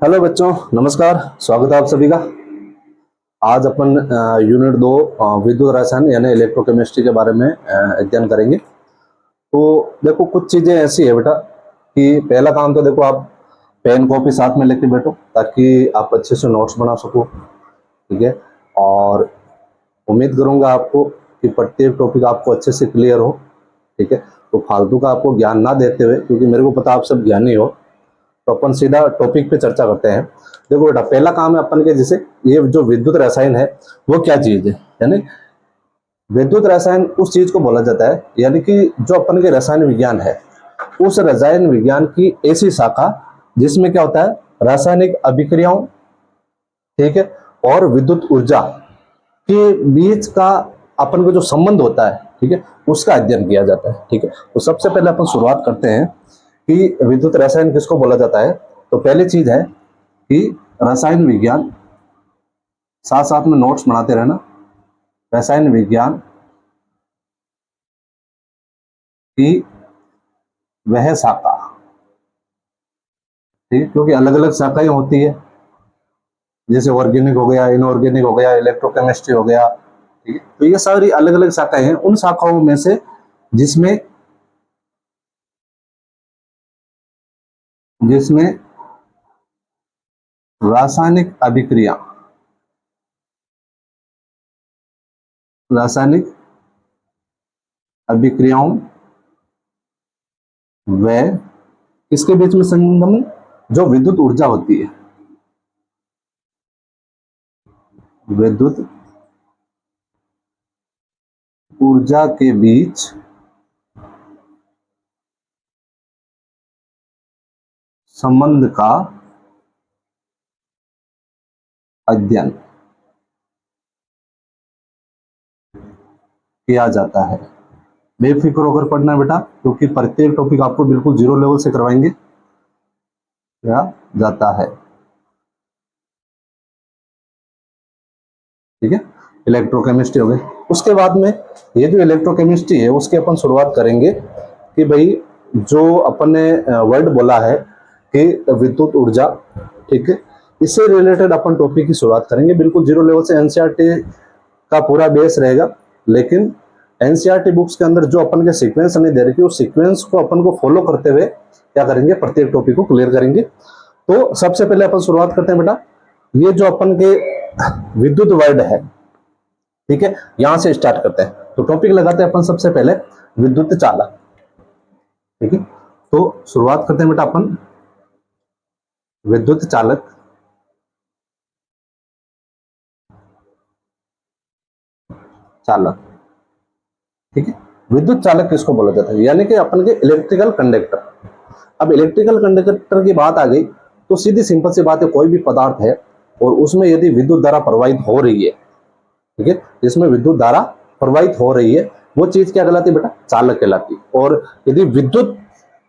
Hello बच्चों, नमस्कार। स्वागत है आप सभी का। आज अपन यूनिट 2 विद्युत रसायन यानी इलेक्ट्रोकेमिस्ट्री के बारे में अध्ययन करेंगे। तो देखो, कुछ चीजें ऐसी है बेटा कि पहला काम तो देखो, आप पेन कॉपी साथ में लेके बैठो ताकि आप अच्छे से नोट्स बना सको। ठीक है। और उम्मीद करूंगा आपको कि प्रत्येक टॉपिक आपको अच्छे से क्लियर हो। ठीक है। तो फालतू का आपको ज्ञान ना देते हुए, क्योंकि मेरे को पता आप सब ज्ञानी हो, तो अपन सीधा टॉपिक पे चर्चा करते हैं। देखो बेटा, पहला काम है अपन के, जैसे ये जो विद्युत रसायन है वो क्या चीज है। यानी विद्युत रसायन उस चीज को बोला जाता है, यानी कि जो अपन के रसायन विज्ञान है, उस रसायन विज्ञान की ऐसी शाखा जिसमें क्या होता है, रासायनिक अभिक्रियाओं, ठीक है, और विद्युत ऊर्जा के बीच का अपन को जो संबंध होता है, ठीक है, उसका अध्ययन किया जाता है। ठीक है। तो सबसे पहले अपन शुरुआत करते हैं कि विद्युत रसायन किसको बोला जाता है। तो पहली चीज है कि रसायन विज्ञान, साथ साथ में नोट्स बनाते रहना, रसायन विज्ञान की वह शाखा, ठीक है, क्योंकि अलग अलग शाखाएं होती है, जैसे ऑर्गेनिक हो गया, इनऑर्गेनिक हो गया, इलेक्ट्रोकेमिस्ट्री हो गया। ठीक है। तो ये सारी अलग अलग शाखाएं हैं, उन शाखाओं में से जिसमें जिसमें रासायनिक अभिक्रिया, रासायनिक अभिक्रियाओं व इसके बीच में संबंध, जो विद्युत ऊर्जा होती है, विद्युत ऊर्जा के बीच संबंध का अध्ययन किया जाता है। बेफिक्र होकर पढ़ना बेटा, क्योंकि प्रत्येक टॉपिक आपको बिल्कुल जीरो लेवल से करवाएंगे, किया जाता है। ठीक है। इलेक्ट्रोकेमिस्ट्री हो गई। उसके बाद में ये जो इलेक्ट्रोकेमिस्ट्री है उसकी अपन शुरुआत करेंगे कि भाई, जो अपन ने वर्ड बोला है कि विद्युत ऊर्जा, ठीक है, इससे रिलेटेड अपन टॉपिक की शुरुआत करेंगे। बिल्कुल जीरो लेवल से एनसीईआरटी का पूरा बेस रहेगा, लेकिन एनसीईआरटी बुक्स के अंदर जो अपन के सीक्वेंस नहीं दे रखी, उस सीक्वेंस को अपन को फॉलो करते हुए क्या करेंगे, प्रत्येक टॉपिक को क्लियर करेंगे। तो सबसे पहले अपन शुरुआत करते हैं बेटा, ये जो अपन के विद्युत वर्ड है, ठीक है, यहां से स्टार्ट करते हैं। तो टॉपिक लगाते हैं अपन सबसे पहले विद्युत चालक। ठीक है। तो शुरुआत करते हैं बेटा अपन विद्युत चालक। चालक, ठीक है। विद्युत चालक किसको बोला जाता है, यानी कि अपन के इलेक्ट्रिकल कंडक्टर। अब इलेक्ट्रिकल कंडक्टर की बात आ गई तो सीधी सिंपल सी बात है, कोई भी पदार्थ है और उसमें यदि विद्युत धारा प्रवाहित हो रही है, ठीक है, जिसमें विद्युत धारा प्रवाहित हो रही है, वो चीज क्या कहलाती है बेटा, चालक कहलाती है। और यदि विद्युत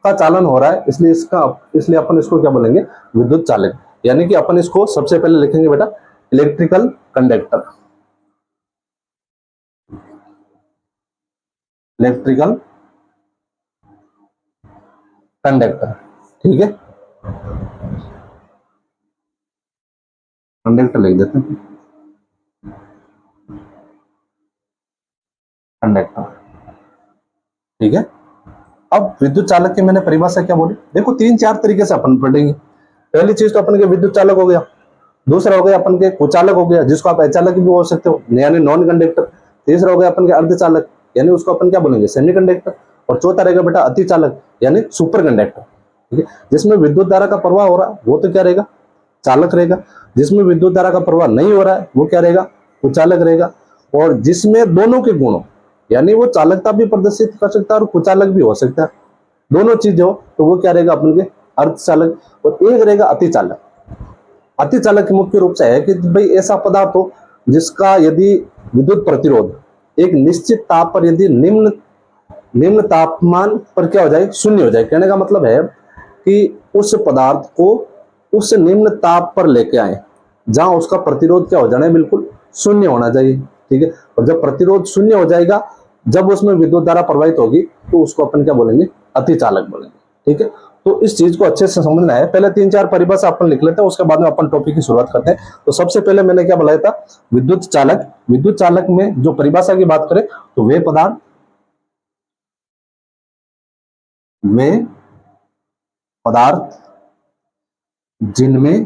का चालन हो रहा है, इसलिए अपन इसको क्या बोलेंगे, विद्युत चालक। यानी कि अपन इसको सबसे पहले लिखेंगे बेटा इलेक्ट्रिकल कंडक्टर, इलेक्ट्रिकल कंडक्टर। ठीक है, कंडक्टर लिख देते हैं, कंडक्टर। ठीक है। अब विद्युत चालक की मैंने परिभाषा क्या बोली, देखो तीन चार तरीके से अपन पढ़ेंगे। पहली चीज तो अपन के विद्युत चालक हो गया, दूसरा हो गया अपन के कुचालक हो गया, जिसको आप अचालक भी बोल सकते हो, यानी नॉन कंडक्टर। तीसरा हो गया अपन के अर्धचालक, यानी उसको अपन क्या बोलेंगे, सेमी कंडक्टर। और चौथा रहेगा बेटा अति चालक, यानी सुपर कंडक्टर। ठीक है। जिसमें विद्युत धारा का प्रवाह हो रहा है वो तो क्या रहेगा, चालक रहेगा। जिसमें विद्युत धारा का प्रवाह नहीं हो रहा है वो क्या रहेगा, कुचालक रहेगा। और जिसमें दोनों के गुण, यानी वो चालकता भी प्रदर्शित कर सकता है और कुचालक भी हो सकता है, दोनों चीज हो, तो वो क्या रहेगा अपन के अर्धचालक। और एक रहेगा अति चालक। अति चालक मुख्य रूप से है कि भाई ऐसा पदार्थ हो जिसका यदि विद्युत प्रतिरोध एक निश्चित ताप पर, यदि निम्न निम्न तापमान पर क्या हो जाए, शून्य हो जाए। कहने का मतलब है कि उस पदार्थ को उस निम्न ताप पर लेके आए जहां उसका प्रतिरोध क्या हो जाना है, बिल्कुल शून्य होना चाहिए। ठीक है। और जब प्रतिरोध शून्य हो जाएगा, जब उसमें विद्युत धारा प्रवाहित होगी, तो उसको अपन क्या बोलेंगे, अति चालक बोलेंगे। ठीक है। तो इस चीज को अच्छे से समझना है। पहले 3-4 परिभाषा अपन लिख लेते हैं, उसके बाद में अपन टॉपिक की शुरुआत करते हैं। तो सबसे पहले मैंने क्या बताया था, विद्युत चालक। विद्युत चालक में जो परिभाषा की बात करें तो वे पदार्थ जिनमें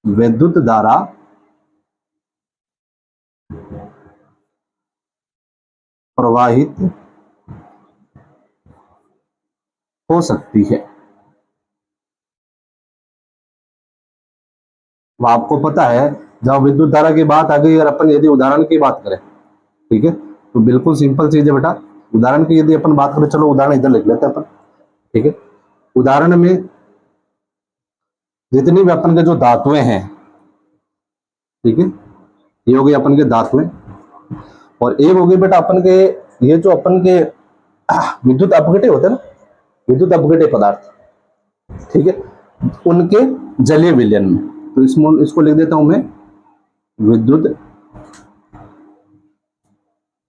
विद्युत धारा प्रवाहित हो सकती है। अब आपको पता है, जब विद्युत धारा की बात आ गई और अपन यदि उदाहरण की बात करें, ठीक है, तो बिल्कुल सिंपल चीज है बेटा। उदाहरण की यदि अपन बात करें, चलो उदाहरण इधर लिख लेते हैं अपन, ठीक है। उदाहरण में जितनी भी अपन के जो धातुएं हैं, ठीक है, ये हो गई अपन के धातुएं, और एक हो गई बेटा अपन के ये जो अपन के विद्युत अपघटे होते हैं ना, विद्युत अपघटे पदार्थ, ठीक है, उनके जलीय विलयन में। तो इसको लिख देता हूं मैं, विद्युत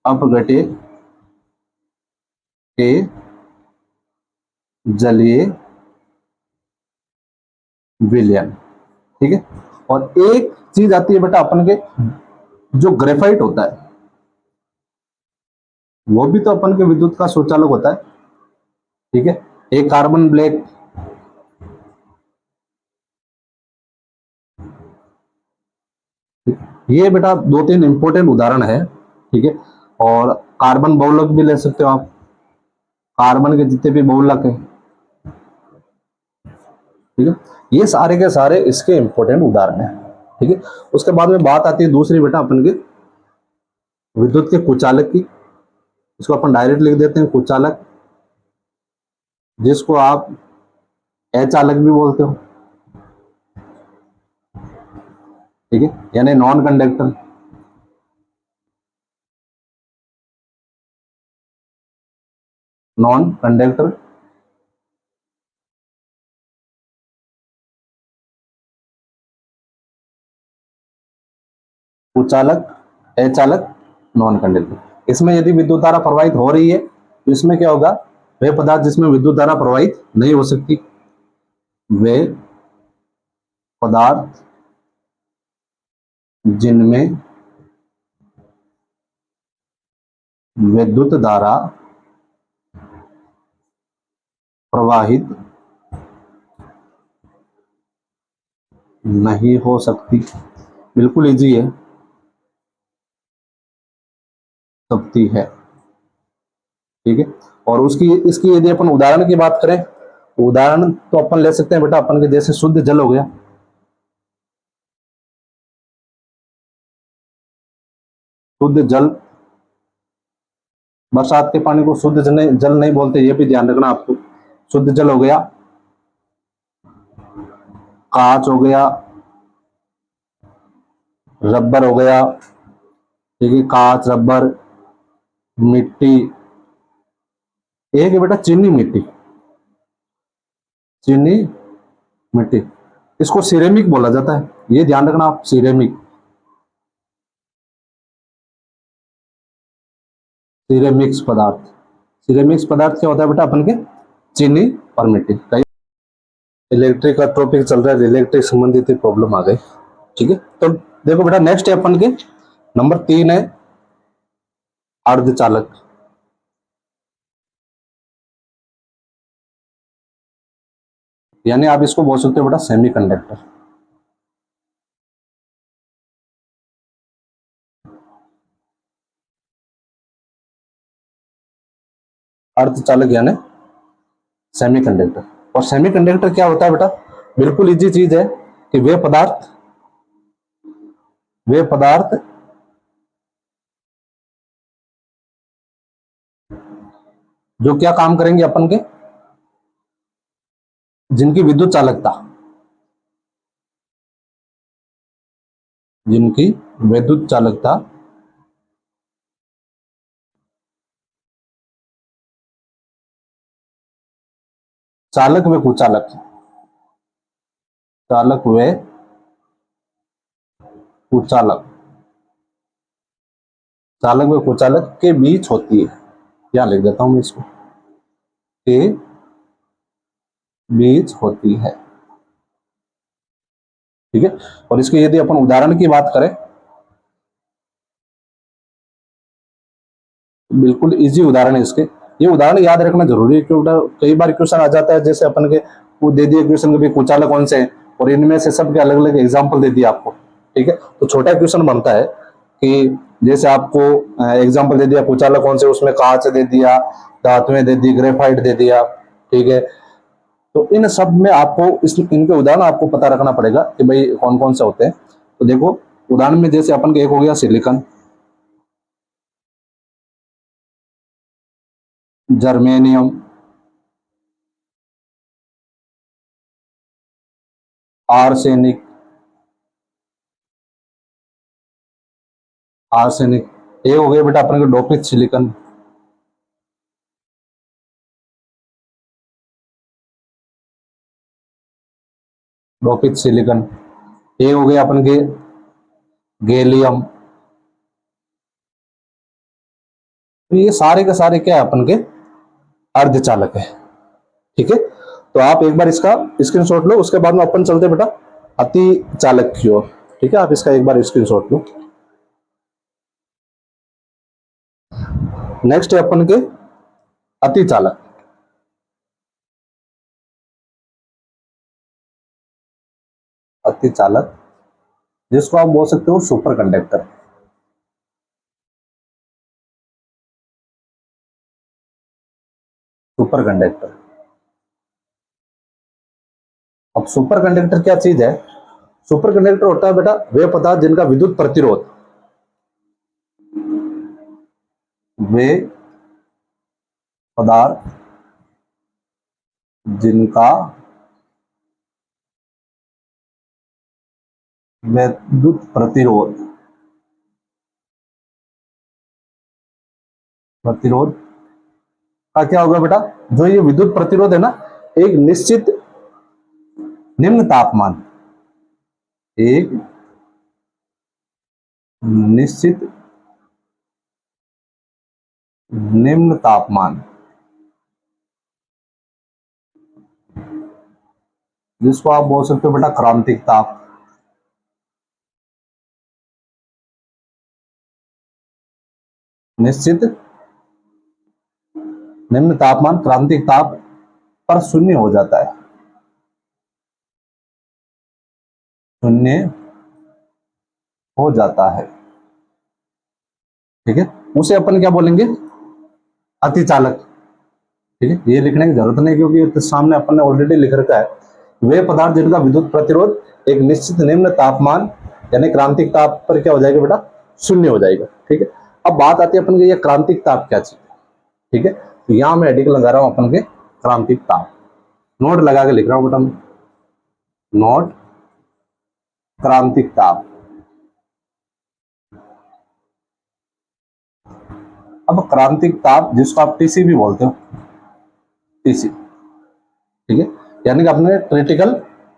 अपघटे के जलीय विलयन, ठीक है। और एक चीज आती है बेटा अपन के, जो ग्रेफाइट होता है, वो भी तो अपन के विद्युत का सुचालक होता है, ठीक है। एक कार्बन ब्लैक, ये बेटा 2-3 इंपॉर्टेंट उदाहरण है, ठीक है। और कार्बन बहुलक भी ले सकते हो आप, कार्बन के जितने भी बहुलक है, ठीक है, ये सारे के सारे इसके इंपॉर्टेंट उदाहरण है, ठीक है। उसके बाद में बात आती है दूसरी बेटा अपन के विद्युत के कुचालक की। इसको अपन डायरेक्ट लिख देते हैं कुचालक, जिसको आप अचालक भी बोलते हो, ठीक है, यानी नॉन कंडक्टर। नॉन कंडक्टर कुचालक, अचालक, नॉन कंडक्टर। इसमें यदि विद्युत धारा प्रवाहित हो रही है तो इसमें क्या होगा, वे पदार्थ जिसमें विद्युत धारा प्रवाहित नहीं हो सकती, वे पदार्थ जिनमें विद्युत धारा प्रवाहित नहीं हो सकती। बिल्कुल इजी है, सकती है, ठीक है। और उसकी इसकी यदि अपन उदाहरण की बात करें, तो उदाहरण तो अपन ले सकते हैं बेटा अपन के जैसे शुद्ध जल हो गया, शुद्ध जल, बरसात के पानी को शुद्ध जल नहीं बोलते, ये भी ध्यान रखना आपको। शुद्ध जल हो गया, कांच हो गया, रबर हो गया, ठीक है, कांच, रबर, मिट्टी, एक है बेटा चीनी मिट्टी, चीनी मिट्टी, इसको सिरेमिक बोला जाता है, ये ध्यान रखना आप, सिरेमिक, सिरेमिक्स पदार्थ। सिरेमिक्स पदार्थ क्या होता है बेटा अपन के, चीनी और मिट्टी। कई इलेक्ट्रिक का टॉपिक चल रहा है, इलेक्ट्रिक संबंधित प्रॉब्लम आ गई, ठीक है। तो देखो बेटा नेक्स्ट है अपन के नंबर 3 है अर्धचालक। यानी आप इसको बोल सकते हो बेटा सेमी कंडक्टर। अर्धचालक यानी सेमीकंडक्टर। और सेमीकंडक्टर क्या होता है बेटा, बिल्कुल इजी चीज है कि वे पदार्थ जो क्या काम करेंगे अपन के, जिनकी विद्युत चालकता, जिनकी विद्युत चालकता चालक व कुचालक, चालक व कुचालक, चालक व कुचालक के बीच होती है, यहाँ लिख देता हूं मैं इसको, के बीच होती है। ठीक है, और इसके यदि अपन उदाहरण की बात करें, बिल्कुल इजी उदाहरण है इसके। ये उदाहरण याद रखना जरूरी है क्योंकि कई बार क्वेश्चन आ जाता है, जैसे अपन के वो दे दिए क्वेश्चन के भी कुचालक कौन से हैं और इनमें से सबके अलग अलग एग्जाम्पल दे दिया आपको। ठीक है, तो छोटा क्वेश्चन बनता है कि जैसे आपको एग्जाम्पल दे दिया कुचालक कौन से, उसमें कांच दे दिया, धातुएं दे दी, ग्रेफाइट दे दिया। ठीक है, तो इन सब में आपको इनके उदाहरण आपको पता रखना पड़ेगा कि भाई कौन कौन से होते हैं। तो देखो उदाहरण में जैसे अपन के एक हो गया सिलिकॉन, जर्मेनियम, आर्सेनिक, आर्सेनिक, ये हो गया बेटा अपन के डोपिक सिलिकॉन, डोपिक सिलिकॉन, ये हो गया अपन के गैलियम। तो ये सारे के सारे क्या है अपन के अर्धचालक है। ठीक है, तो आप एक बार इसका स्क्रीनशॉट लो, उसके बाद में अपन चलते बेटा अति चालक की ओर। ठीक है, आप इसका एक बार स्क्रीनशॉट लो। नेक्स्ट है अपन के अति चालक। अति चालक जिसको आप बोल सकते हो सुपर कंडक्टर। सुपर कंडक्टर, अब सुपर कंडक्टर क्या चीज है? सुपर कंडक्टर होता है बेटा वे पदार्थ जिनका विद्युत प्रतिरोध, वे पदार्थ जिनका विद्युत प्रतिरोध, प्रतिरोध का क्या होगा बेटा, जो ये विद्युत प्रतिरोध है ना, एक निश्चित निम्न तापमान, एक निश्चित निम्न तापमान, जिसको आप बोल सकते हो बेटा क्रांतिक ताप। निश्चित निम्न तापमान क्रांतिक ताप पर शून्य हो जाता है, शून्य हो जाता है। ठीक है, उसे अपन क्या बोलेंगे? अतिचालक। ठीक है, ये लिखने की जरूरत नहीं क्योंकि तो सामने अपन ने ऑलरेडी लिख रखा है, वे पदार्थ जिनका विद्युत प्रतिरोध एक निश्चित निम्न तापमान यानी क्रांतिक ताप पर क्या हो जाएगा बेटा, शून्य हो जाएगा। ठीक है, अब बात आती है अपन के ये क्रांतिक ताप क्या चीज। ठीक है, तो यहां मैं हेडिंग लगा रहा हूं अपन के क्रांतिक ताप, नोट लगा के लिख रहा हूं बेटा मैं, नोट क्रांतिक ताप। अब क्रांतिक ताप जिसको आप टीसी भी बोलते हो, टीसी। ठीक है, यानी कि अपने क्रिटिकल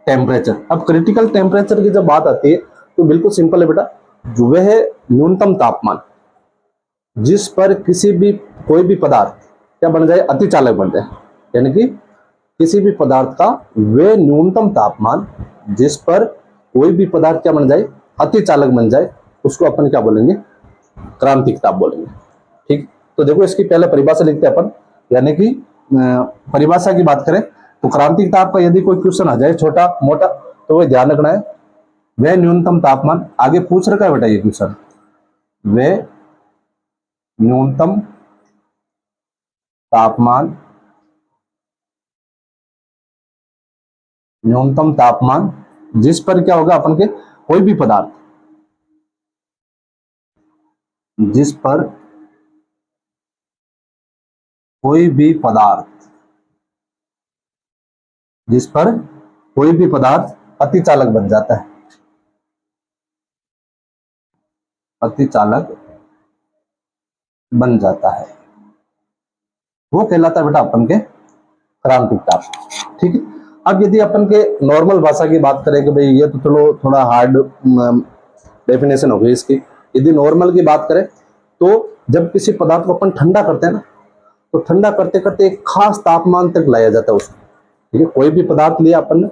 टेम्परेचर। अब क्रिटिकल टेम्परेचर की जब बात आती है तो बिल्कुल सिंपल है बेटा, जो वह न्यूनतम तापमान जिस पर किसी भी कोई भी पदार्थ क्या बन जाए, अतिचालक बन जाए। यानी कि किसी भी पदार्थ का वे न्यूनतम तापमान जिस पर कोई भी पदार्थ क्या बन जाए, अतिचालक बन जाए, उसको अपन क्या बोलेंगे, क्रांतिक ताप बोलेंगे। ठीक, तो देखो इसकी पहले परिभाषा लिखते हैं अपन, यानी कि परिभाषा की बात करें तो क्रांतिक ताप का यदि कोई क्वेश्चन आ जाए छोटा मोटा तो वह ध्यान रखना है, वह न्यूनतम तापमान, आगे पूछ रखा है बेटा ये क्वेश्चन, वे न्यूनतम तापमान, न्यूनतम तापमान जिस पर क्या होगा अपन के कोई भी पदार्थ, जिस पर कोई भी पदार्थ, जिस पर कोई भी पदार्थ अतिचालक बन जाता है, अतिचालक बन जाता है, वो कहलाता है बेटा अपन के क्रांतिक ताप। ठीक है, अब यदि अपन के नॉर्मल भाषा की बात करें कि भाई ये तो चलो थोड़ा हार्ड डेफिनेशन हो गई इसकी, यदि नॉर्मल की बात करें तो जब किसी पदार्थ को अपन ठंडा करते हैं ना, तो ठंडा करते करते एक खास तापमान तक लाया जाता है उसको। ठीक है, कोई भी पदार्थ लिया अपन ने,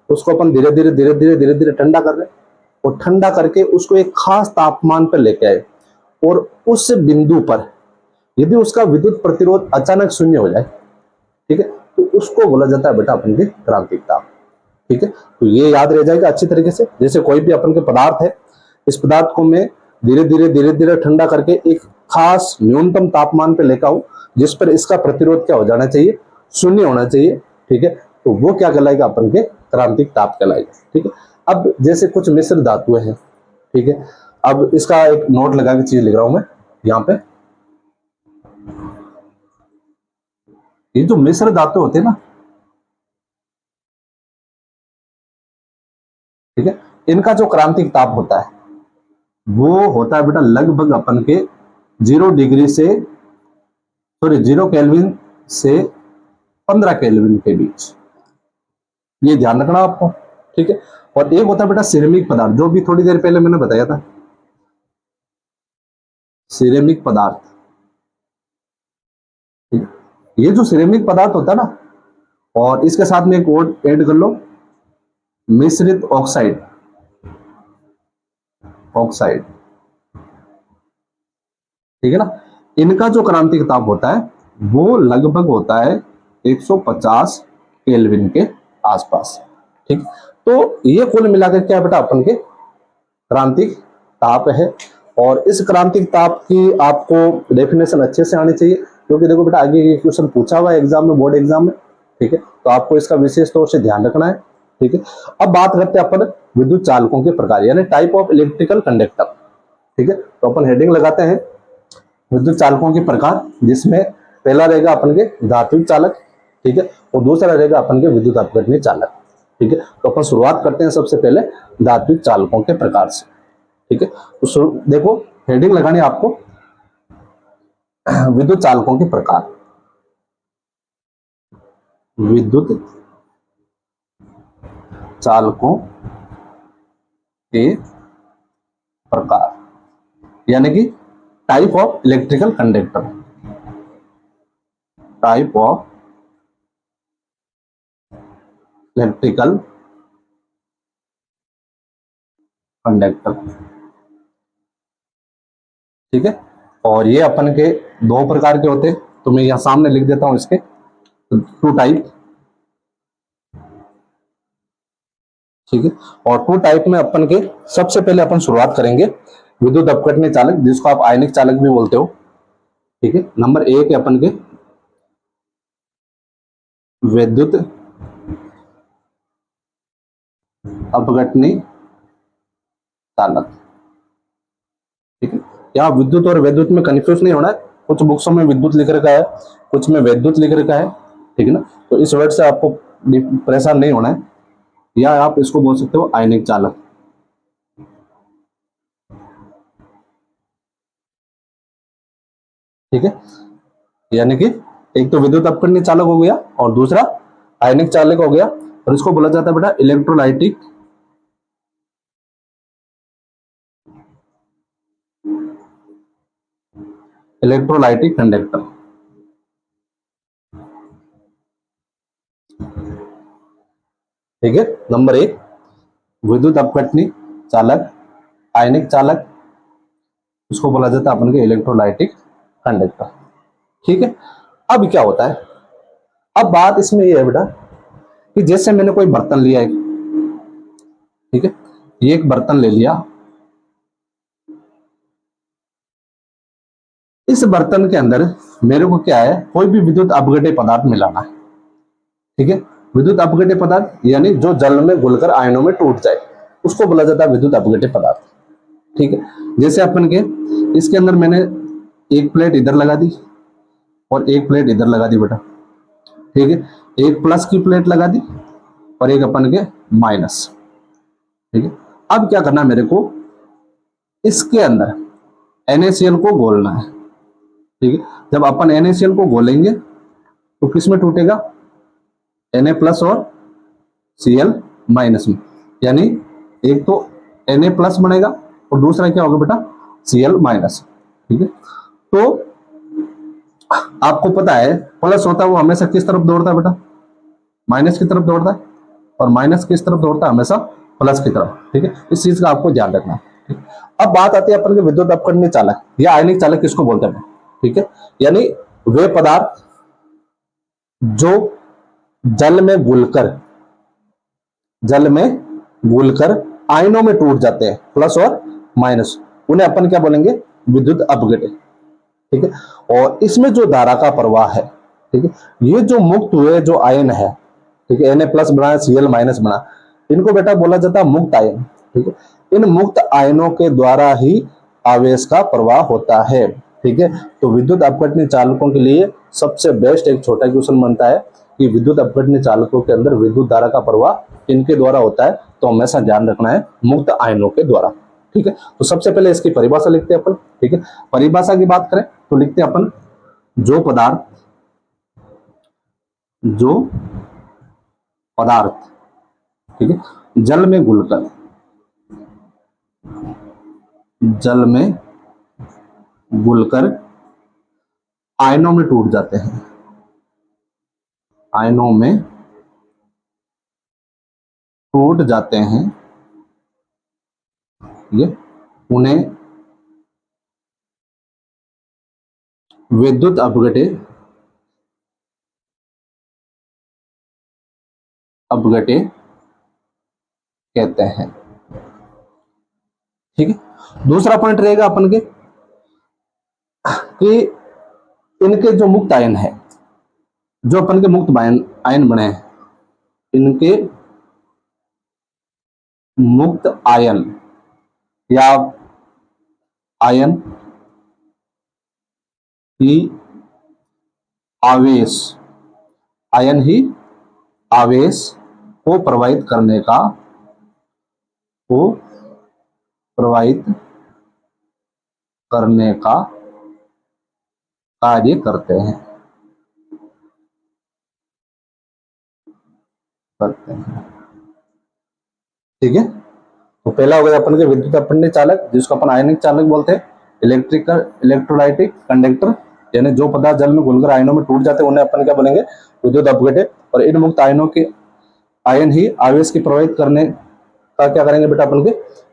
उसको अपन धीरे धीरे धीरे धीरे धीरे धीरे ठंडा कर रहे हैं, और ठंडा करके उसको एक खास तापमान पर लेके आए, और उस बिंदु पर यदि उसका विद्युत प्रतिरोध अचानक शून्य हो जाए, ठीक है, तो उसको बोला जाता है बेटा अपन के क्रांतिक ताप। ठीक है, तो ये याद रह जाएगा अच्छी तरीके से। जैसे कोई भी अपन के पदार्थ है, इस पदार्थ को मैं धीरे धीरे ठंडा करके एक खास न्यूनतम तापमान पे लेकर आऊं, जिस पर इसका प्रतिरोध क्या हो जाना चाहिए, शून्य होना चाहिए। ठीक है, तो वो क्या कहलाएगा, अपन के क्रांतिक ताप कहलाएगा। ठीक है, अब जैसे कुछ मिश्र धातुएं हैं, ठीक है, अब इसका एक नोट लगा के चीज लिख रहा हूं मैं यहाँ पे। ये जो मिश्र धातु होते हैं ना, ठीक है, इनका जो क्रांतिक ताप होता है वो होता है बेटा लगभग अपन के 0 केल्विन से 15 केल्विन के बीच, ये ध्यान रखना आपको। ठीक है, और एक होता है बेटा सिरेमिक पदार्थ, जो भी थोड़ी देर पहले मैंने बताया था, सिरेमिक पदार्थ। ये जो सिरेमिक पदार्थ होता है ना, और इसके साथ में एक और ऐड कर लो, मिश्रित ऑक्साइड। ठीक है ना, इनका जो क्रांतिक ताप होता है वो लगभग होता है 150 केल्विन के आसपास। ठीक, तो ये कुल मिलाकर क्या बेटा अपन के क्रांतिक ताप है। और इस क्रांतिक ताप की आपको डेफिनेशन अच्छे से आनी चाहिए, क्योंकि देखो बेटा आगे ये क्वेश्चन पूछा हुआ है एग्जाम में, बोर्ड एग्जाम में। ठीक है, तो आपको इसका विशेष तौर से ध्यान रखना है। ठीक है, अब बात करते हैं अपन विद्युत चालकों के प्रकार, यानी टाइप ऑफ इलेक्ट्रिकल कंडक्टर। ठीक है, तो अपन हेडिंग लगाते हैं विद्युत चालकों के प्रकार, जिसमें पहला रहेगा अपन के धात्विक चालक। ठीक है, और दूसरा रहेगा अपन के विद्युत अपघटनीय चालक। ठीक है, तो अपन शुरुआत करते हैं सबसे पहले धात्विक चालकों के प्रकार से। ठीक है, तो देखो हेडिंग लगानी आपको विद्युत चालकों के प्रकार। विद्युत चालकों के प्रकार, यानी कि type of electrical conductor. Type of electrical conductor. ठीक है, और ये अपन के दो प्रकार के होते हैं, तो मैं यहां सामने लिख देता हूं इसके 2 टाइप। ठीक है, और 2 टाइप में अपन के सबसे पहले अपन शुरुआत करेंगे विद्युत अपघटनीय चालक, जिसको आप आयनिक चालक भी बोलते हो। ठीक है, नंबर 1 है अपन के विद्युत अपघटनीय चालक। ठीक है, यहाँ विद्युत और वैद्युत में कंफ्यूज नहीं होना है, कुछ बुक्सों में विद्युत लिख रखा है, कुछ में वैद्युत लिख रखा है। ठीक है ना, तो इस वर्ड से आपको परेशान नहीं होना है, या आप इसको बोल सकते हो आयनिक चालक। ठीक है, यानी कि एक तो विद्युत अपघटनीय चालक हो गया और दूसरा आयनिक चालक हो गया, और इसको बोला जाता है बेटा इलेक्ट्रोलाइटिक कंडक्टर। ठीक है, नंबर 1 विद्युत अपघटनीय चालक, आयनिक चालक, इसको बोला जाता है अपन के इलेक्ट्रोलाइटिक कंडक्टर। ठीक है, अब क्या होता है, अब बात इसमें यह है बेटा कि जैसे मैंने कोई बर्तन लिया एक, ठीक है, ये एक बर्तन ले लिया, इस बर्तन के अंदर मेरे को क्या है, कोई भी विद्युत अपघट्य पदार्थ मिलाना है। ठीक है, विद्युत अपघट्य पदार्थ यानी जो जल में घुलकर आयनों में टूट जाए, उसको बोला जाता है विद्युत अपघट्य पदार्थ। ठीक है, जैसे अपन के इसके अंदर मैंने एक प्लेट इधर लगा दी और एक प्लेट इधर लगा दी बेटा। ठीक है, एक प्लस की प्लेट लगा दी और एक अपन के माइनस। ठीक है, अब क्या करना है मेरे को, इसके अंदर NaCl को घोलना है। ठीक है, जब अपन NaCl को घोलेंगे तो किस में टूटेगा, Na प्लस और Cl माइनस में, यानी एक तो Na प्लस बनेगा और दूसरा क्या होगा बेटा Cl माइनस। ठीक है, तो आपको पता है प्लस होता है वो हमेशा किस तरफ दौड़ता है बेटा, माइनस की तरफ दौड़ता है, और माइनस किस तरफ दौड़ता है, हमेशा प्लस की तरफ। ठीक है, इस चीज का आपको ध्यान रखना है। ठीक? अब बात आती है अपन के विद्युत अपकरणीय चालक या आयनिक चालक किसको बोलते हैं। ठीक है, यानी वे पदार्थ जो जल में घुलकर जल में घुलकर आयनों में टूट जाते हैं, प्लस और माइनस, उन्हें अपन क्या बोलेंगे, विद्युत अपघट्य। ठीक है, और इसमें जो धारा का प्रवाह है, ठीक है, ये जो मुक्त हुए जो आयन है, ठीक है, Na प्लस बना, Cl माइनस बना, इनको बेटा बोला जाता है मुक्त आयन। ठीक है, इन मुक्त आयनों के द्वारा ही आवेश का प्रवाह होता है। ठीक है, तो विद्युत अपघटनीय चालकों के लिए सबसे बेस्ट एक छोटा क्वेश्चन बनता है कि विद्युत अपघटनीय चालकों के अंदर विद्युत धारा का प्रवाह इनके द्वारा होता है, तो हमेशा ध्यान रखना है मुक्त आयनों के द्वारा। ठीक है, तो सबसे पहले इसकी परिभाषा लिखते हैं अपन। ठीक है, परिभाषा की बात करें तो लिखते हैं अपन, जो पदार्थ, ठीक है, जल में घुलकर आयनों में टूट जाते हैं, आयनों में टूट जाते हैं, ये उन्हें विद्युत अपघट्य कहते हैं। ठीक है, दूसरा पॉइंट रहेगा अपन के कि इनके जो मुक्त आयन है, जो अपन के मुक्त आयन बने हैं, इनके मुक्त आयन या आयन ही आवेश को प्रवाहित करने का कार्य करते हैं। ठीक है, तो पहला हो गया अपन के विद्युत अपघटनीय चालक, जिसको अपन आयनिक चालक बोलते हैं। इलेक्ट्रोलाइटिक कंडक्टर, यानी जो पदार्थ जल में घुलकर आयनों में टूट जाते हैं, उन्हें अपन क्या बोलेंगे, विद्युत अपघट्य। और इन मुक्त आयनों के आयन ही आवेश की प्रवाहित करने का क्या करेंगे बेटा, अपन के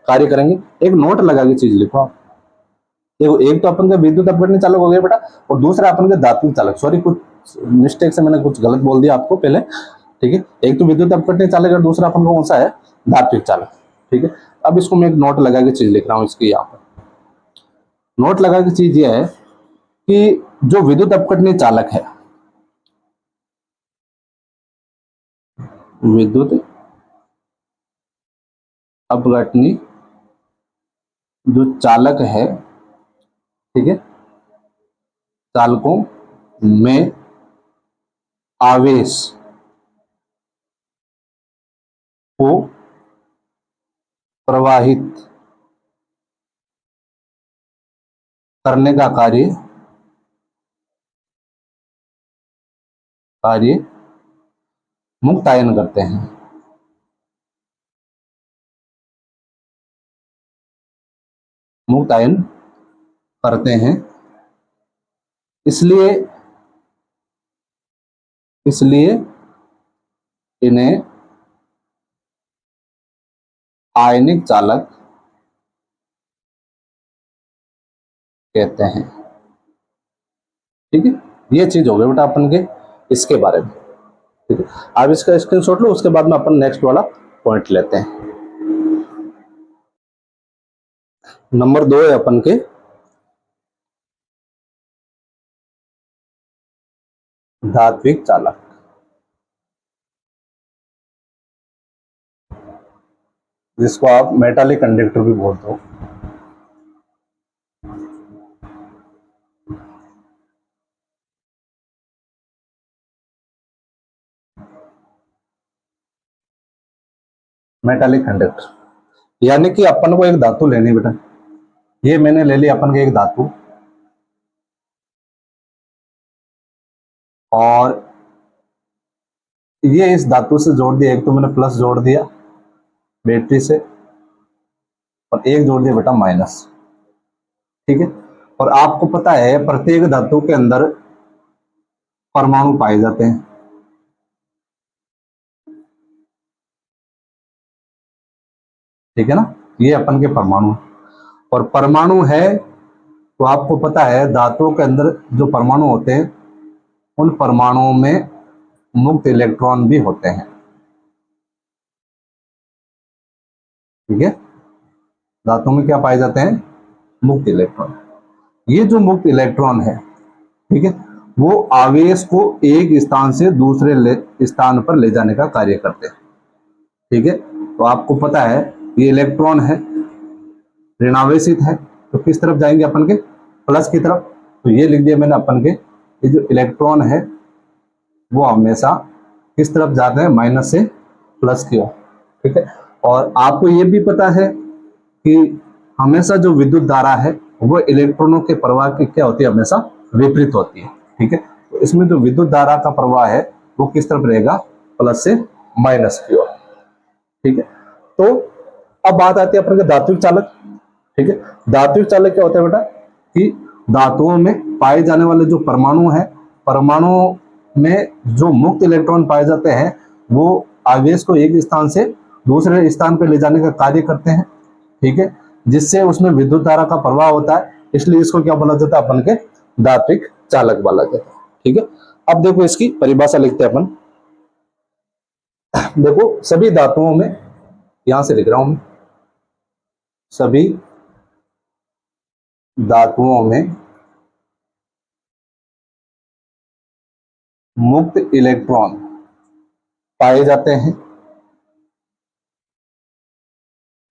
कार्य करेंगे। एक नोट लगा के चीज लिखो आप। देखो, एक तो अपन का विद्युत अपघटनीय चालक हो गया बेटा, और दूसरा अपन का धात्विक चालक। सॉरी, कुछ मिस्टेक से मैंने कुछ गलत बोल दिया आपको पहले। ठीक है, एक तो विद्युत अपघटनीय चालक और दूसरा अपन को कौन सा है, धात्विक चालक। ठीक है, अब इसको मैं एक नोट लगा के चीज लिख रहा हूं इसकी। यहाँ पर नोट लगा के चीज ये है कि जो विद्युत अपघटनीय चालक है, विद्युत अपघटनीय जो चालक है, ठीक है, चालकों में आवेश को प्रवाहित करने का कार्य मुक्त आयन करते हैं। मुक्त आयन करते हैं, इसलिए इन्हें आयनिक चालक कहते हैं। ठीक है, ये चीज हो गई बेटा अपन के इसके बारे में। ठीक है, आप इसका स्क्रीनशॉट लो, उसके बाद में अपन नेक्स्ट वाला पॉइंट लेते हैं। नंबर 2 है अपन के धात्विक चालक, जिसको आप मेटालिक कंडक्टर भी बोलते हो। मेटालिक कंडक्टर, यानी कि अपन को एक धातु लेनी बेटा, ये मैंने ले ली अपन के एक धातु, और ये इस धातु से जोड़ दिया। एक तो मैंने प्लस जोड़ दिया बैटरी से, और एक जोड़ दिया बेटा माइनस। ठीक है, और आपको पता है प्रत्येक धातु के अंदर परमाणु पाए जाते हैं। ठीक है ना, ये अपन के परमाणु। और परमाणु है तो आपको पता है धातुओं के अंदर जो परमाणु होते हैं उन परमाणुओं में मुक्त इलेक्ट्रॉन भी होते हैं। ठीक है, धातुओं में क्या पाए जाते हैं, मुक्त इलेक्ट्रॉन। ये जो मुक्त इलेक्ट्रॉन है, ठीक है, वो आवेश को एक स्थान से दूसरे स्थान पर ले जाने का कार्य करते हैं। ठीक है, तो आपको पता है ये इलेक्ट्रॉन है, ऋणावेशित है, तो किस तरफ जाएंगे अपन के, प्लस की तरफ। तो ये लिख दिया मैंने अपन के, ये जो इलेक्ट्रॉन है वो हमेशा किस तरफ जाते हैं, माइनस से प्लस की ओर। ठीक है, और आपको ये भी पता है कि हमेशा जो विद्युत धारा है वो इलेक्ट्रॉनों के प्रवाह की क्या होती है, हमेशा विपरीत होती है। ठीक है, तो इसमें जो विद्युत धारा का प्रवाह है वो किस तरफ रहेगा, प्लस से माइनस की ओर। ठीक है, तो अब बात आती है अपन के धात्विक चालक। ठीक है, धात्विक चालक क्या होता है बेटा, कि धातुओं में पाए जाने वाले जो परमाणु है, परमाणु में जो मुक्त इलेक्ट्रॉन पाए जाते हैं वो आवेश को एक स्थान से दूसरे स्थान पर ले जाने का कार्य करते हैं। ठीक है, जिससे उसमें विद्युत धारा का प्रवाह होता है, इसलिए इसको क्या बोला जाता है, अपन के धात्विक चालक बोला जाता है। ठीक है, अब देखो इसकी परिभाषा लिखते हैं अपन। देखो सभी धातुओं में, यहां से लिख रहा हूं मैं, सभी धातुओं में मुक्त इलेक्ट्रॉन पाए जाते हैं।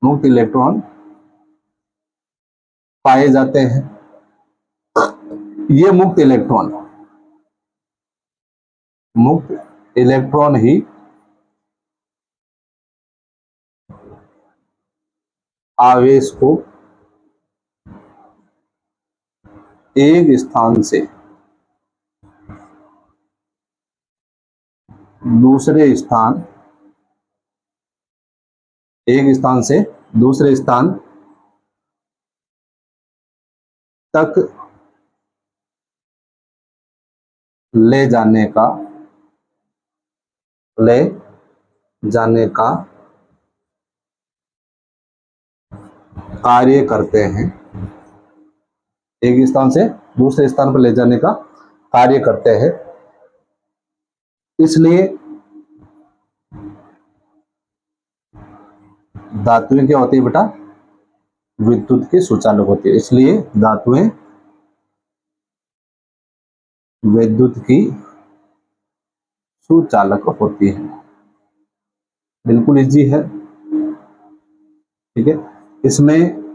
मुक्त इलेक्ट्रॉन पाए जाते हैं। ये मुक्त इलेक्ट्रॉन ही आवेश को एक स्थान से दूसरे स्थान, एक स्थान से दूसरे स्थान तक ले जाने का कार्य करते हैं। एक स्थान से दूसरे स्थान पर ले जाने का कार्य करते हैं, इसलिए धातुएं क्या होती है बेटा, विद्युत की सुचालक होती है। इसलिए धातुएं विद्युत की सुचालक होती है। बिल्कुल इजी है। ठीक है, इसमें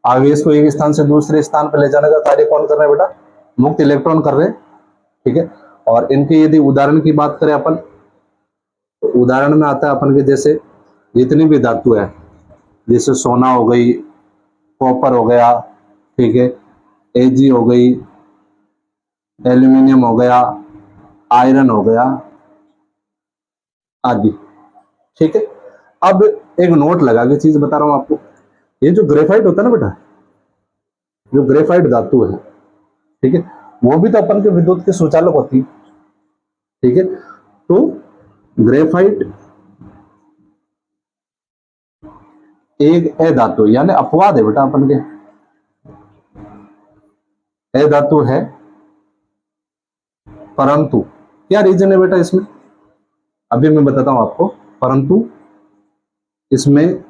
आवेश को एक स्थान से दूसरे स्थान पर ले जाने का कार्य कौन कर रहा है बेटा, मुक्त इलेक्ट्रॉन कर रहे हैं। ठीक है, और इनके यदि उदाहरण की बात करें अपन, तो उदाहरण में आता है अपन के जैसे जितनी भी धातु है, जैसे सोना हो गई, कॉपर हो गया, ठीक है, एजी हो गई, एल्यूमिनियम हो गया, आयरन हो गया आदि। ठीक है, अब एक नोट लगा के चीज बता रहा हूं आपको, ये जो ग्रेफाइट होता है ना बेटा, जो ग्रेफाइट धातु है, ठीक है, वो भी तो अपन के विद्युत के सुचालक होती है। ठीक है, तो ग्रेफाइट एक अधातु यानी अपवाद है बेटा, अपन के अधातु है, परंतु क्या रीजन है बेटा इसमें, अभी मैं बताता हूं आपको। परंतु इसमें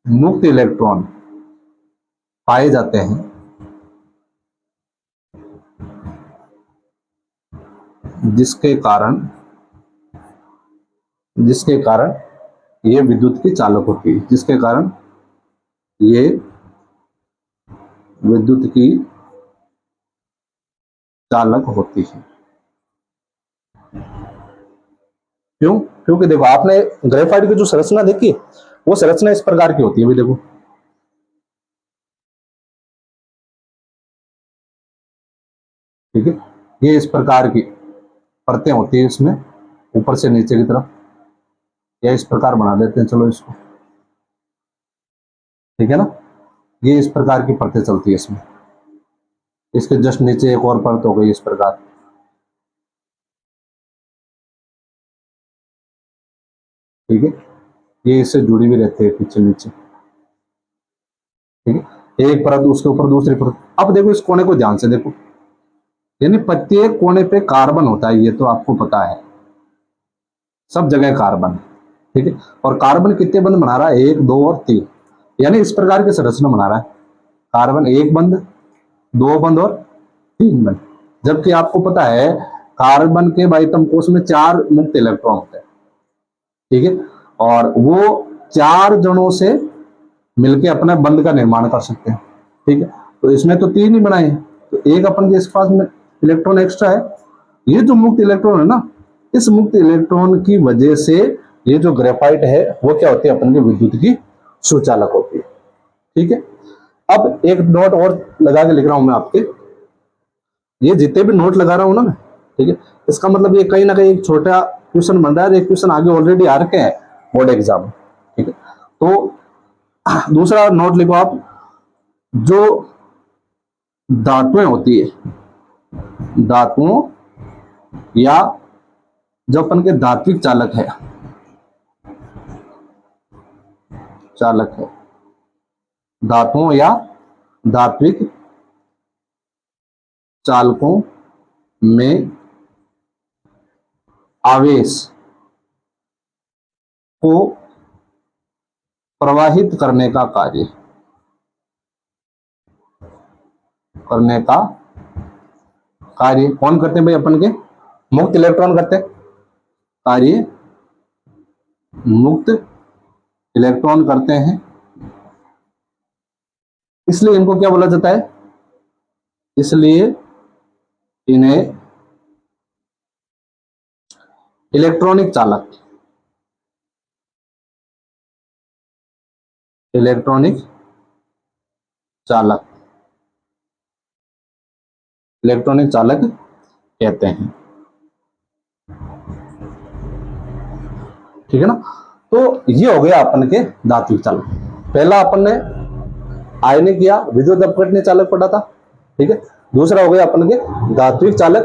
मुक्त इलेक्ट्रॉन पाए जाते हैं, जिसके कारण ये विद्युत की चालक होती है, जिसके कारण ये विद्युत की चालक होती है। क्यों, क्योंकि देखो आपने ग्रेफाइट की जो संरचना देखी, वो संरचना इस प्रकार की होती है। अभी देखो, ठीक है, ये इस प्रकार की परतें होती है इसमें, ऊपर से नीचे की तरफ, या इस प्रकार बना देते हैं, चलो इसको। ठीक है ना, ये इस प्रकार की परतें चलती है इसमें। इसके जस्ट नीचे एक और परत हो गई इस प्रकार। ठीक है, ये इससे जुड़ी भी रहती है पीछे नीचे। ठीक है, एक परत उसके ऊपर दूसरी परत। अब देखो इस कोने को ध्यान से देखो, यानी प्रत्येक कोने पे कार्बन होता है, ये तो आपको पता है, सब जगह कार्बन है। ठीक है, और कार्बन कितने बंध बना रहा है? 1 2 और 3, यानी इस प्रकार की संरचना बना रहा है। कार्बन 1 बंध, 2 बंध और 3 बंध। जबकि आपको पता है कार्बन के बाइटम कोष में 4 मुक्त इलेक्ट्रॉन होते हैं। ठीक है, और वो 4 जनों से मिलके अपना बंध का निर्माण कर सकते हैं। ठीक है, तो इसमें तो 3 ही बनाए हैं, तो एक अपन के इस पास में इलेक्ट्रॉन एक्स्ट्रा है। ये जो मुक्त इलेक्ट्रॉन है ना, इस मुक्त इलेक्ट्रॉन की वजह से ये जो ग्रेफाइट है वो क्या होती है? अपन की विद्युत की सुचालक होती है। ठीक है, अब एक नोट और लगा के लिख रहा हूं मैं आपके, ये जितने भी नोट लगा रहा हूं ना मैं, ठीक है, इसका मतलब ये कहीं ना कहीं एक छोटा क्वेश्चन बन रहा है, एक क्वेश्चन आगे ऑलरेडी आ रखे हैं बोर्ड एग्जाम। ठीक है, तो दूसरा नोट लिखो आप, जो धातुएं होती है, धातुओं या जो अपन के धात्विक चालक है, चालक है, धातुओं या धात्विक चालकों में आवेश को प्रवाहित करने का कार्य, करने का कार्य कौन करते हैं भाई? अपन के मुक्त इलेक्ट्रॉन करते हैं। कार्य मुक्त इलेक्ट्रॉन करते हैं, इसलिए इनको क्या बोला जाता है? इसलिए इन्हें इलेक्ट्रॉनिक चालक, इलेक्ट्रॉनिक चालक, इलेक्ट्रॉनिक चालक कहते हैं। ठीक है ना, तो ये हो गया अपन के धात्विक चालक। पहला अपन ने आयनिक या विद्युत अपघटनीय चालक पढ़ा था। ठीक है, दूसरा हो गया अपन के धात्विक चालक,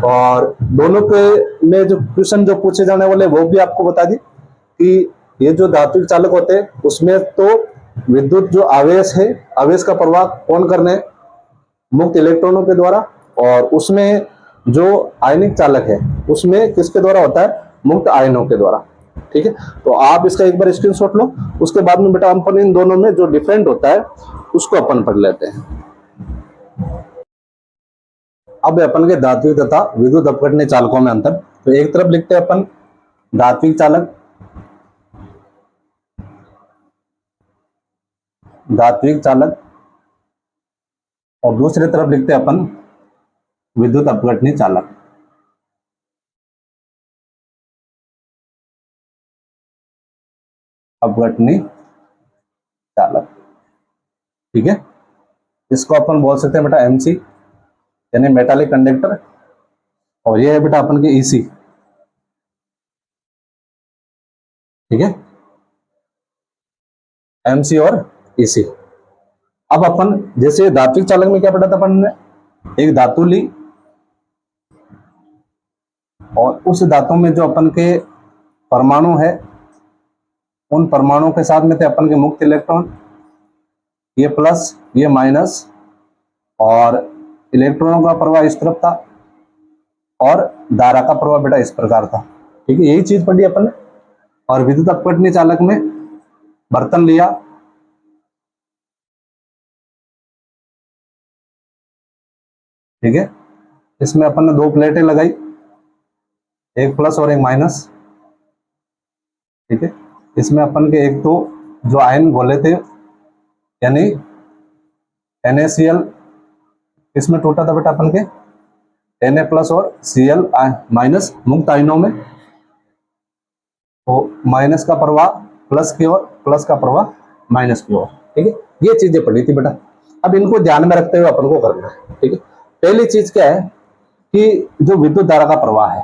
और दोनों के में जो क्वेश्चन जो पूछे जाने वाले वो भी आपको बता दी कि ये जो धात्विक चालक होते हैं उसमें तो विद्युत जो आवेश है, आवेश का प्रवाह कौन करने? मुक्त इलेक्ट्रॉनों के द्वारा। और उसमें जो आयनिक चालक है उसमें किसके द्वारा होता है? मुक्त आयनों के द्वारा। ठीक है, तो आप इसका एक बार स्क्रीनशॉट लो, उसके बाद में बेटा अपन इन दोनों में जो डिफरेंट होता है उसको अपन पढ़ लेते हैं। अब अपन के धात्विक तथा विद्युत अपघटनीय चालकों में अंतर, तो एक तरफ लिखते हैं अपन धात्विक चालक, धात्विक चालक, और दूसरी तरफ लिखते हैं अपन विद्युत अपघटनीय चालक। अपघटनीय चालक। ठीक है, इसको अपन बोल सकते हैं बेटा एमसी, यानी मेटालिक कंडक्टर, और ये है बेटा अपन के ईसी। ठीक है, एमसी और ईसी। अब अपन जैसे धात्विक चालक में क्या पढ़ा था अपन ने? एक धातु ली और उस धातु में जो अपन के परमाणु है उन परमाणुओं के साथ में थे अपन के मुक्त इलेक्ट्रॉन, ये प्लस ये माइनस, और इलेक्ट्रॉनों का प्रवाह इस तरफ था और धारा का प्रवाह बेटा इस प्रकार था। ठीक है, यही चीज पढ़ी अपन ने। और विद्युत अपघटनीय चालक में बर्तन लिया, ठीक है, इसमें अपन ने 2 प्लेटें लगाई, एक प्लस और एक माइनस। ठीक है, इसमें अपन के एक तो जो आयन बोले थे यानी NaCl, इसमें टूटा था बेटा अपन के Na प्लस और Cl माइनस मुक्त आयनों में, तो माइनस का प्रवाह प्लस की ओर, प्लस का प्रवाह माइनस की ओर। ठीक है, ये चीजें पढ़ी थी बेटा। अब इनको ध्यान में रखते हुए अपन को करना है। ठीक है, पहली चीज क्या है कि जो विद्युत धारा का प्रवाह है,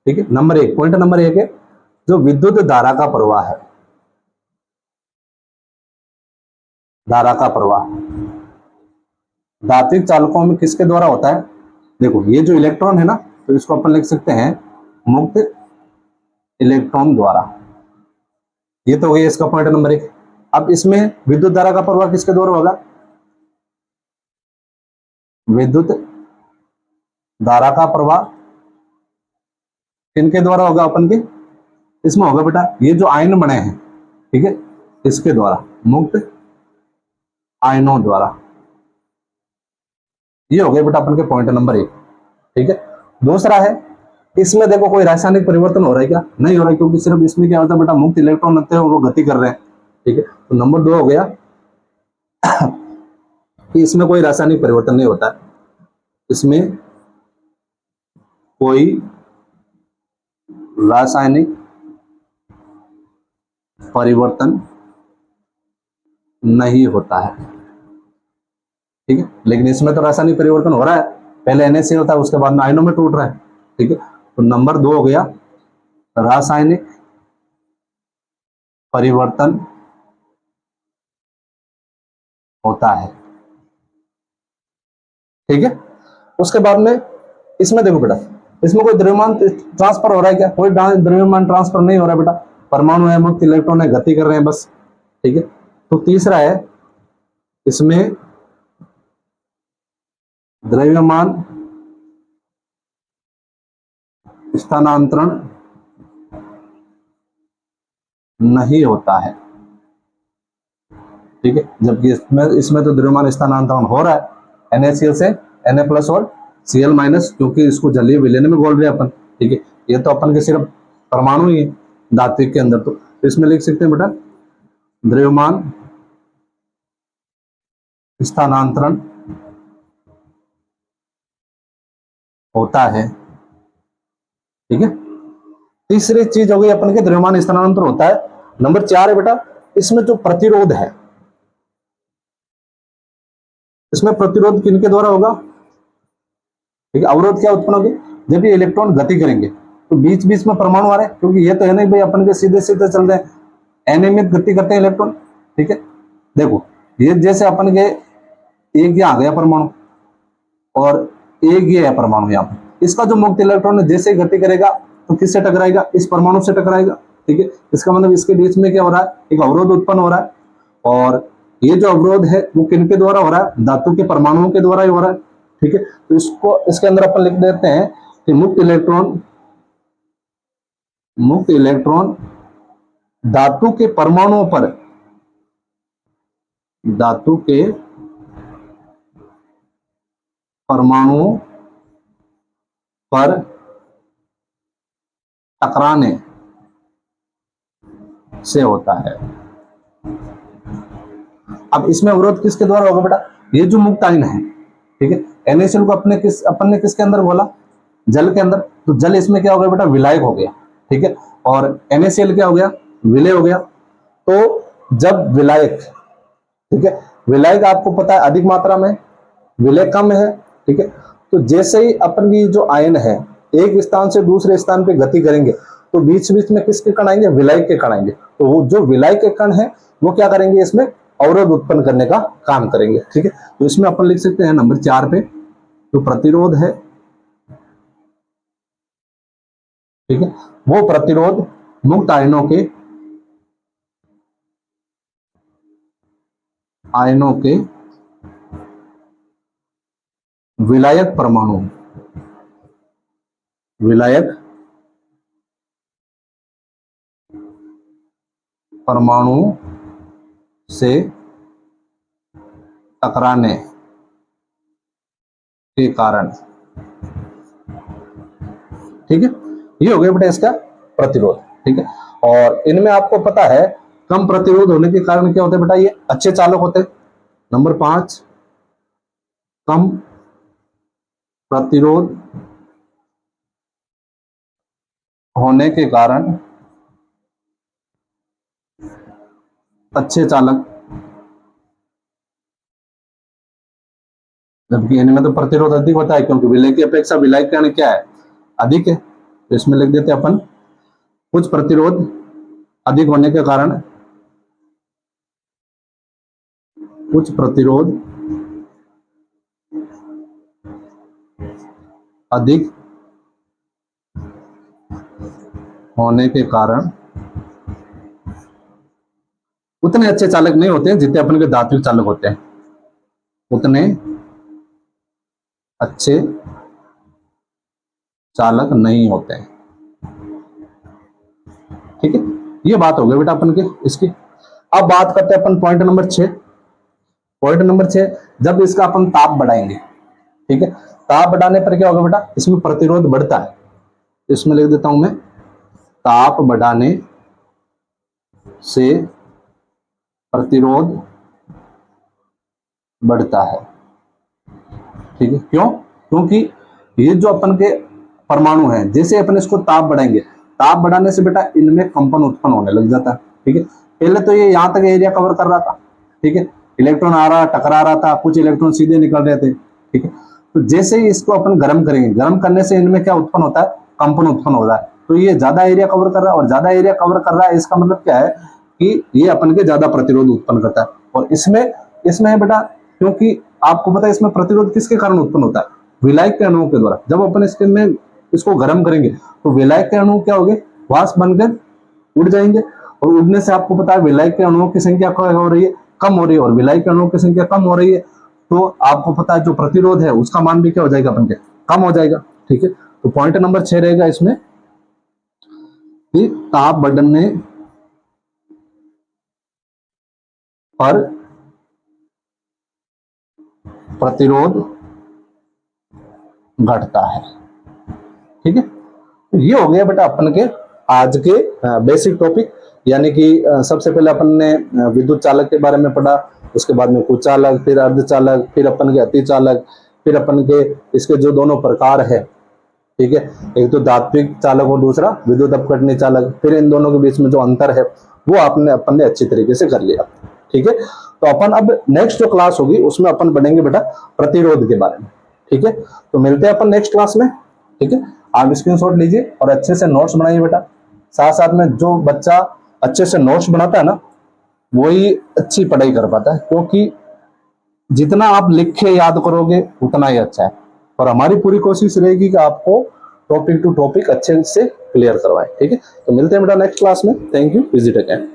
ठीक है, नंबर 1, पॉइंट नंबर 1 है जो विद्युत धारा का प्रवाह है, धारा का प्रवाह, धात्विक चालकों में किसके द्वारा होता है? देखो ये जो इलेक्ट्रॉन है ना, तो इसको अपन लिख सकते हैं मुक्त इलेक्ट्रॉन द्वारा। ये तो हो गया इसका पॉइंट नंबर 1। अब इसमें विद्युत धारा का प्रवाह किसके द्वारा होगा? विद्युत धारा का प्रवाह किनके द्वारा होगा? अपन के इसमें होगा बेटा ये जो आयन बने हैं, ठीक है, इसके द्वारा, मुक्त आयनों द्वारा। ये हो गया बेटा अपन के पॉइंट नंबर 1, ठीक है। दूसरा है, इसमें देखो कोई रासायनिक परिवर्तन हो रहा है क्या? नहीं हो रहा है, क्योंकि सिर्फ इसमें क्या होता है बेटा, मुक्त इलेक्ट्रॉन होते हैं वो गति कर रहे हैं, ठीक है। तो नंबर 2 हो गया कि इसमें कोई रासायनिक परिवर्तन नहीं होता है, इसमें कोई रासायनिक परिवर्तन नहीं होता है, ठीक है। लेकिन इसमें तो रासायनिक परिवर्तन हो रहा है, पहले NaCl होता है, उसके बाद में आयनों में टूट रहा है, ठीक है। तो नंबर 2 हो गया रासायनिक परिवर्तन होता है, ठीक है। उसके बाद में इसमें देखो बेटा, इसमें कोई द्रव्यमान ट्रांसफर हो रहा है क्या? कोई द्रव्यमान ट्रांसफर नहीं हो रहा है बेटा, परमाणु है, मुक्त इलेक्ट्रॉन है, गति कर रहे हैं बस, ठीक है। तो तीसरा है, इसमें द्रव्यमान स्थानांतरण नहीं होता है, ठीक है। जबकि इसमें तो द्रव्यमान स्थानांतरण हो रहा है NaCl से Na+ और Cl-, क्योंकि इसको जलीय विलयन में घोल रहे हैं अपन, ठीक है। ये तो अपन के सिर्फ परमाणु ही है धात्विक के अंदर, तो इसमें लिख सकते हैं बेटा द्रव्यमान स्थानांतरण होता है, ठीक है। तीसरी चीज हो गई अपन के द्रव्यमान स्थानांतरण होता है। नंबर 4 है बेटा, इसमें जो प्रतिरोध है, इसमें प्रतिरोध किनके द्वारा होगा? ठीक है। अवरोध क्या उत्पन्न होगी? जब ये इलेक्ट्रॉन गति करेंगे तो बीच बीच में परमाणु आ रहे हैं, क्योंकि ये तो है नहीं भाई अपन के सीधे सीधे चल रहे हैं, अनियमित गति करते हैं इलेक्ट्रॉन, ठीक है। देखो ये जैसे अपन के एक ये आ गया परमाणु और एक ये है परमाणु, यहाँ पर इसका जो मुक्त इलेक्ट्रॉन है जैसे गति करेगा तो किससे टकराएगा? इस परमाणु से टकराएगा, ठीक है। इसका मतलब इसके बीच में क्या हो रहा है? एक अवरोध उत्पन्न हो रहा है, और ये जो अवरोध है वो किनके द्वारा हो रहा है? धातु के परमाणुओं के द्वारा ही हो रहा है, ठीक है। तो इसको इसके अंदर अपन लिख देते हैं कि मुक्त इलेक्ट्रॉन धातु के परमाणुओं पर, धातु के परमाणुओं पर टकराने से होता है। अब इसमें अवरोध किसके द्वारा होगा बेटा? ये जो मुक्त आयन है, ठीक है, NaCl को अपन ने किसके अंदर बोला? जल के अंदर। तो जल इसमें क्या हो गया बेटा? विलायक हो गया, ठीक है। और NaCl क्या हो गया? विलय हो गया। तो जब विलायक, ठीक है, विलायक आपको पता है अधिक मात्रा में, विलय कम है, ठीक है। तो जैसे ही अपन की जो आयन है एक स्थान से दूसरे स्थान पे गति करेंगे तो बीच बीच में किसके कण आएंगे? विलायक के कण आएंगे। तो वो जो विलायक के कण है वो क्या करेंगे? इसमें अवरोध उत्पन्न करने का काम करेंगे, ठीक है। तो इसमें अपन लिख सकते हैं नंबर 4 पे जो प्रतिरोध है, ठीक है, वो प्रतिरोध मुक्त आयनों के विलायक परमाणु से टकराने के कारण, ठीक है। ये हो गया बेटा इसका प्रतिरोध, ठीक है। और इनमें आपको पता है कम प्रतिरोध होने के कारण क्या होता है बेटा? ये अच्छे चालक होते हैं। नंबर 5, कम प्रतिरोध होने के कारण अच्छे चालक, जबकि इनमें तो प्रतिरोध अधिक होता है, क्योंकि विलय की अपेक्षा विलायक का क्या है? अधिक है। तो इसमें लिख देते हैं अपन कुछ प्रतिरोध अधिक होने के कारण, कुछ प्रतिरोध अधिक होने के कारण उतने अच्छे चालक नहीं होते हैं जितने अपन के धात्विक चालक होते हैं, उतने अच्छे चालक नहीं होते हैं। ठीक है, ये बात हो गई बेटा अपन के इसकी। अब बात करते हैं अपन पॉइंट नंबर 6। पॉइंट नंबर 6, जब इसका अपन ताप बढ़ाएंगे, ठीक है, ताप बढ़ाने पर क्या होगा बेटा, इसमें प्रतिरोध बढ़ता है। इसमें लिख देता हूं मैं, ताप बढ़ाने से प्रतिरोध बढ़ता है। ठीक है, क्यों? क्योंकि ये जो अपन के परमाणु हैं, जैसे अपन इसको ताप बढ़ाएंगे, ताप बढ़ाने से बेटा इनमें कंपन उत्पन्न होने लग जाता है। ठीक है, पहले तो ये यहां तक एरिया कवर कर रहा था, ठीक है, इलेक्ट्रॉन आ रहा टकरा रहा था, कुछ इलेक्ट्रॉन सीधे निकल रहे थे। ठीक है, तो जैसे ही इसको अपन गर्म करेंगे, गर्म करने से इनमें क्या उत्पन्न होता है, कंपन उत्पन्न हो रहा है। तो ये ज्यादा एरिया कवर कर रहा है, और ज्यादा एरिया कवर कर रहा है, इसका मतलब क्या है कि ये अपन के ज्यादा प्रतिरोध उत्पन्न करता है। और इसमें बेटा, क्योंकि आपको पता है इसमें प्रतिरोध किसके कारण उत्पन्न होता है, विलायक के अणुओं के द्वारा। जब अपन इसके में इसको गर्म करेंगे तो विलायक के अणु क्या होंगे, वाष्प बनकर उड़ जाएंगे, और उड़ने से आपको पता है विलायक के अणुओं की संख्या क्या हो रही है, कम हो रही है, और विलायक के अणुओं की संख्या कम हो रही है, तो आपको पता है जो प्रतिरोध है उसका मान भी क्या हो जाएगा, अपन के कम हो जाएगा। ठीक है, तो पॉइंट नंबर 6 रहेगा इसमें कि ताप बढ़ने पर प्रतिरोध घटता है। ठीक है, तो ये हो गया बेटा अपन के आज के बेसिक टॉपिक, यानी कि सबसे पहले अपन ने विद्युत चालक के बारे में पढ़ा, उसके बाद में कुचालक, फिर अर्धचालक, फिर अपन के अतिचालक, फिर अपन के इसके जो दोनों प्रकार है, ठीक है, एक तो धात्विक चालक और दूसरा विद्युत अपघटनीय चालक, फिर इन दोनों के बीच में जो अंतर है वो अपन ने अच्छी तरीके से कर लिया। ठीक है, तो अपन अब नेक्स्ट जो क्लास होगी उसमें अपन पढ़ेंगे बेटा प्रतिरोध के बारे में। ठीक है, तो मिलते हैं अपन नेक्स्ट क्लास में। ठीक है, आप स्क्रीनशॉट लीजिए और अच्छे से नोट्स बनाइए बेटा। साथ साथ में जो बच्चा अच्छे से नोट्स बनाता है ना, वही अच्छी पढ़ाई कर पाता है, क्योंकि जितना आप लिख के याद करोगे उतना ही अच्छा है। और हमारी पूरी कोशिश रहेगी कि आपको टॉपिक टू टॉपिक अच्छे से क्लियर करवाएं। ठीक है, तो मिलते हैं बेटा नेक्स्ट क्लास में। Thank you, visit again.